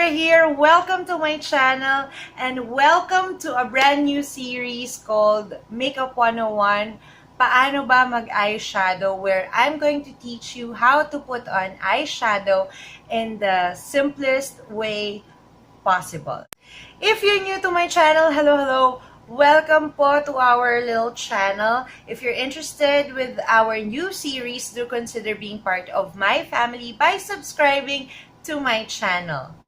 Myra here. Welcome to my channel and welcome to a brand new series called Makeup 101, Paano ba mag-eyeshadow, where I'm going to teach you how to put on eyeshadow in the simplest way possible. If you're new to my channel, hello. Welcome po to our little channel. If you're interested with our new series, do consider being part of my family by subscribing to my channel.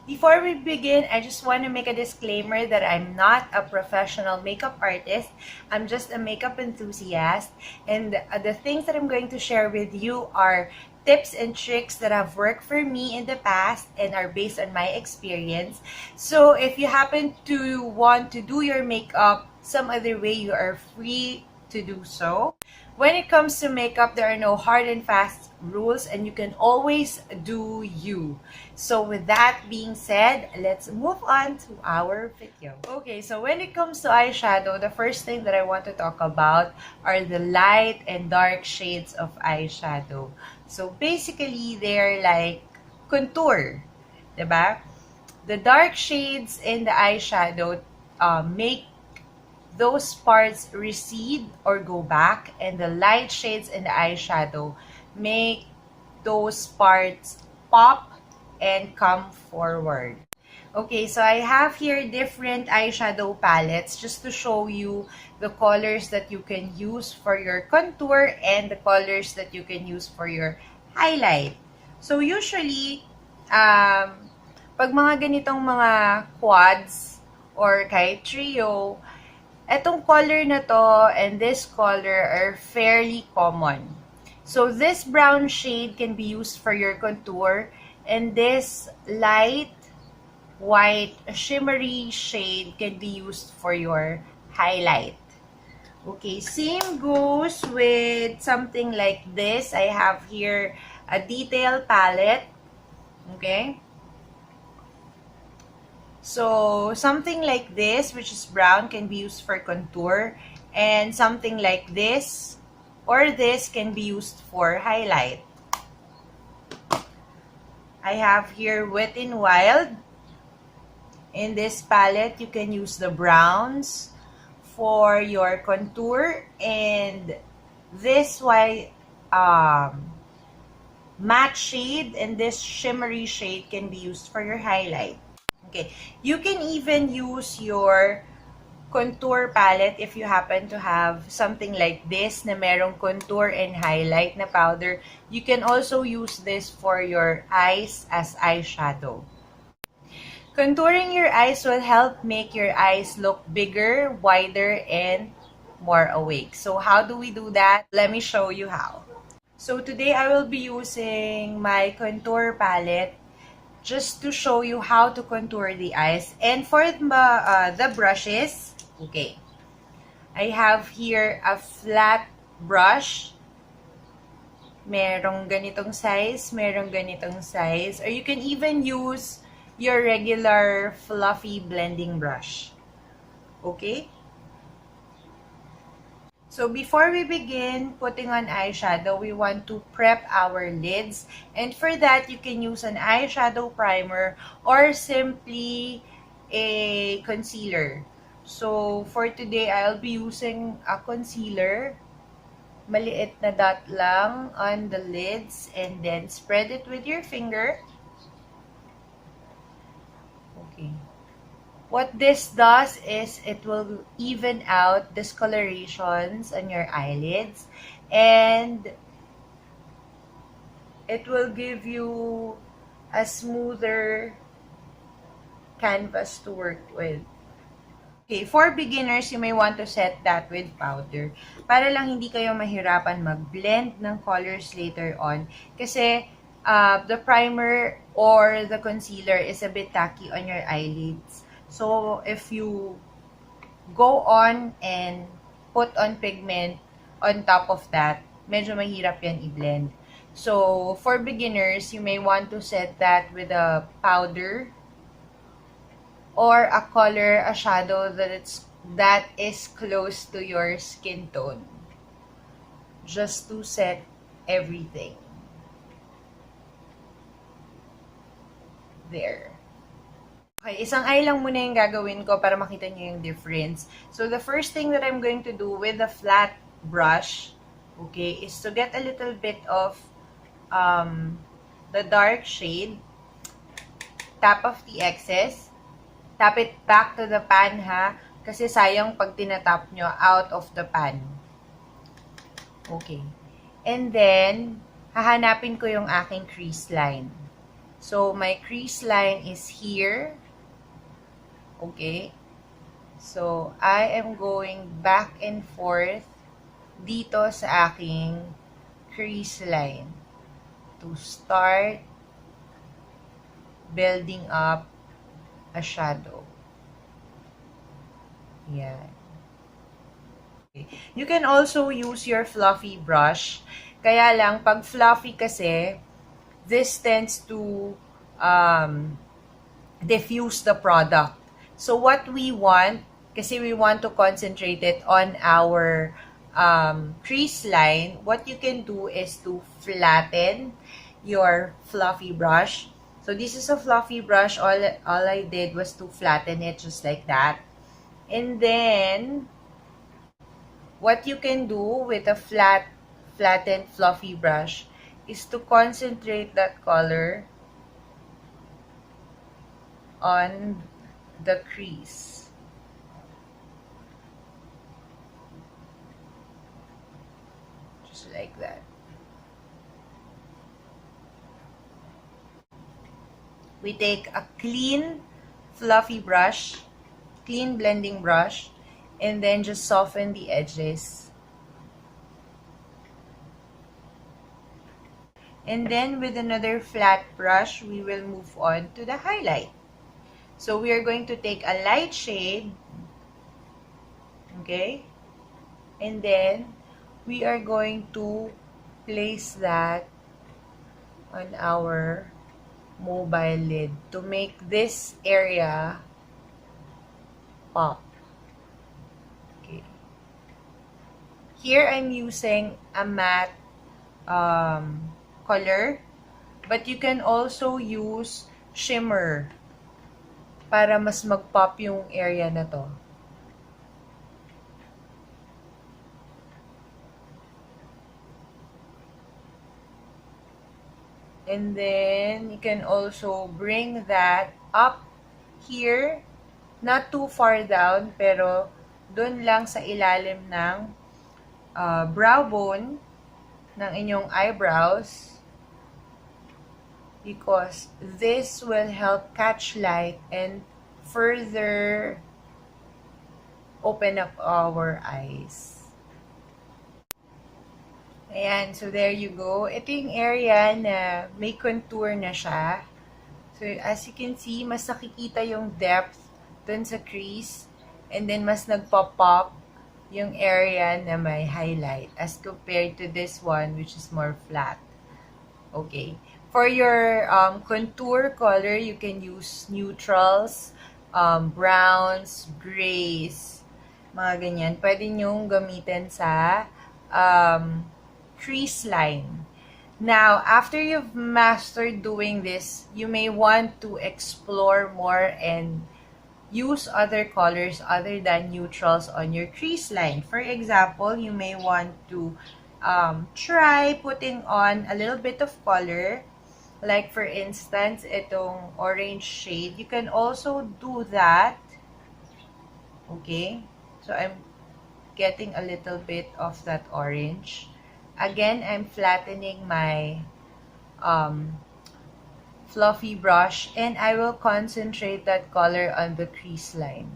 Before we begin, I just want to make a disclaimer that I'm not a professional makeup artist. I'm just a makeup enthusiast, and the things that I'm going to share with you are tips and tricks that have worked for me in the past and are based on my experience. So if you happen to want to do your makeup some other way, you are free to do so. When it comes to makeup, there are no hard and fast rules and you can always do you. So with that being said, let's move on to our video. Okay, so when it comes to eyeshadow, the first thing that I want to talk about are the light and dark shades of eyeshadow. So basically, they're like contour, diba? The dark shades in the eyeshadow make those parts recede or go back, and the light shades in the eyeshadow make those parts pop and come forward. Okay, so I have here different eyeshadow palettes just to show you the colors that you can use for your contour and the colors that you can use for your highlight. So usually, pag mga ganitong mga quads or kahit trio, etong color na to and this color are fairly common. So this brown shade can be used for your contour, and this light white shimmery shade can be used for your highlight. Okay, same goes with something like this. I have here a detail palette. Okay, so something like this, which is brown, can be used for contour, and something like this or this can be used for highlight. I have here Wet n Wild. In this palette, you can use the browns for your contour, and this white matte shade and this shimmery shade can be used for your highlight. Okay, you can even use your contour palette if you happen to have something like this na merong contour and highlight na powder. You can also use this for your eyes as eyeshadow. Contouring your eyes will help make your eyes look bigger, wider, and more awake. So how do we do that? Let me show you how. So today I will be using my contour palette just to show you how to contour the eyes. And for the brushes, okay, I have here a flat brush. Merong ganitong size, merong ganitong size, or you can even use your regular fluffy blending brush. Okay? So before we begin putting on eyeshadow, we want to prep our lids. And for that, you can use an eyeshadow primer or simply a concealer. So for today, I'll be using a concealer. Maliit na dot lang on the lids, and then spread it with your finger. Okay. What this does is it will even out discolorations on your eyelids, and it will give you a smoother canvas to work with. Okay, for beginners, you may want to set that with powder para lang hindi kayo mahirapan mag-blend ng colors later on, kasi the primer or the concealer is a bit tacky on your eyelids. So, if you go on and put on pigment on top of that, medyo mahirap yan i-blend. So, for beginners, you may want to set that with a powder or a color, a shadow that is close to your skin tone. Just to set everything. There. Okay, isang eye lang muna yung gagawin ko para makita nyo yung difference. So, the first thing that I'm going to do with the flat brush, okay, is to get a little bit of the dark shade, tap off the excess, tap it back to the pan ha, kasi sayang pag tinatap nyo out of the pan. Okay. And then, hahanapin ko yung aking crease line. So, my crease line is here. Okay? So, I am going back and forth dito sa aking crease line to start building up a shadow. Yan. Okay. You can also use your fluffy brush. Kaya lang, pag fluffy kasi, this tends to diffuse the product. So, what we want, kasi we want to concentrate it on our crease line, what you can do is to flatten your fluffy brush. So, this is a fluffy brush. All I did was to flatten it just like that. And then, what you can do with a flattened fluffy brush is to concentrate that color on the crease. Just like that. We take a clean fluffy brush, clean blending brush, and then just soften the edges. And then with another flat brush, we will move on to the highlight. So we are going to take a light shade, okay? And then we are going to place that on our mobile lid to make this area pop. Okay. Here I'm using a matte color, but you can also use shimmer para mas mag-pop yung area na to. And then, you can also bring that up here, not too far down, pero dun lang sa ilalim ng brow bone ng inyong eyebrows, because this will help catch light and further open up our eyes. Ayan, so there you go. Ito yung area na may contour na siya. So as you can see, mas nakikita yung depth dun sa crease, and then mas nagpop-pop yung area na may highlight as compared to this one, which is more flat. Okay. For your contour color, you can use neutrals, browns, grays, mga ganyan. Pwede nyong gamitin sa crease line. Now, after you've mastered doing this, you may want to explore more and use other colors other than neutrals on your crease line. For example, you may want to try putting on a little bit of color. Like for instance, itong orange shade. You can also do that. Okay? So, I'm getting a little bit of that orange. Again, I'm flattening my fluffy brush, and I will concentrate that color on the crease line.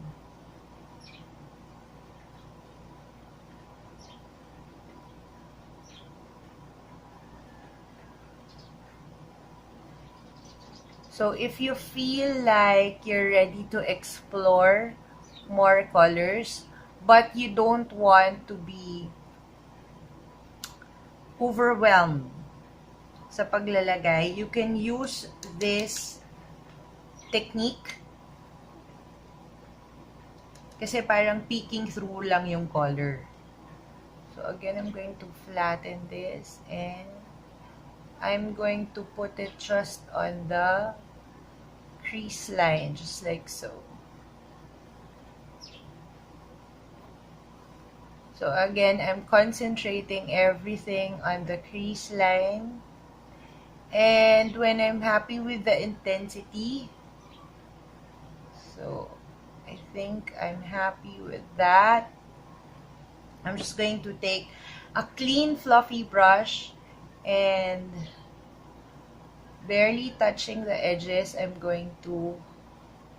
So, if you feel like you're ready to explore more colors, but you don't want to be overwhelmed sa paglalagay, you can use this technique kasi parang peeking through lang yung color. So, again, I'm going to flatten this, and I'm going to put it just on the crease line, just like so. So again, I'm concentrating everything on the crease line. And when I'm happy with the intensity, so I think I'm happy with that, I'm just going to take a clean fluffy brush and barely touching the edges, I'm going to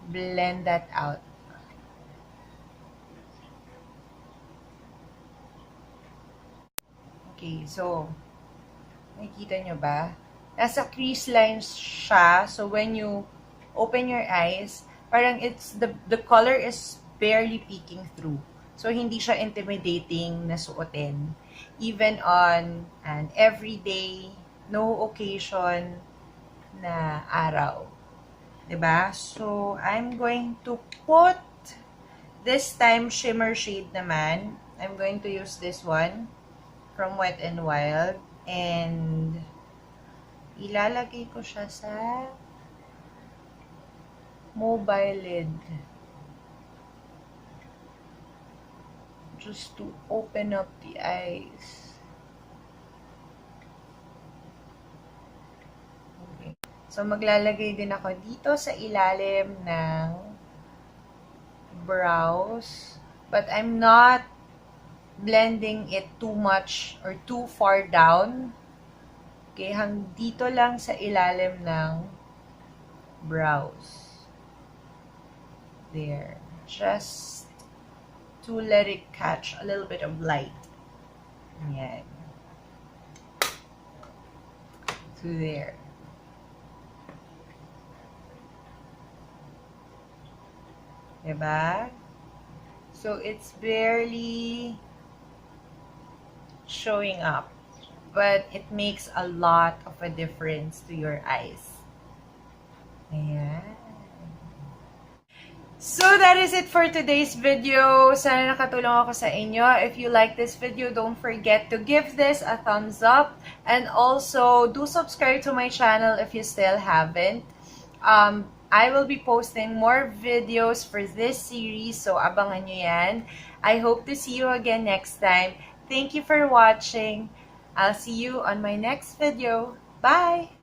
blend that out. Okay, so nakikita nyo ba? Nasa crease lines siya. So when you open your eyes, parang the color is barely peeking through. So hindi siya intimidating na suotin. Even on an everyday, no occasion na araw. 'Di ba? So I'm going to put this time shimmer shade naman. I'm going to use this one from Wet n Wild, and ilalagay ko siya sa mobile lid just to open up the eyes. Okay. So maglalagay din ako dito sa ilalim ng brows, but I'm not blending it too much or too far down. Okay, dito lang sa ilalim ng brows. There. Just to let it catch a little bit of light. Yan. To there. Diba? So, it's barely showing up, but it makes a lot of a difference to your eyes. Ayan. So that is it for today's video. Sana nakatulong ako sa inyo. If you like this video, don't forget to give this a thumbs up, and also do subscribe to my channel if you still haven't. I will be posting more videos for this series, so abangan nyo yan. I hope to see you again next time. Thank you for watching. I'll see you on my next video. Bye!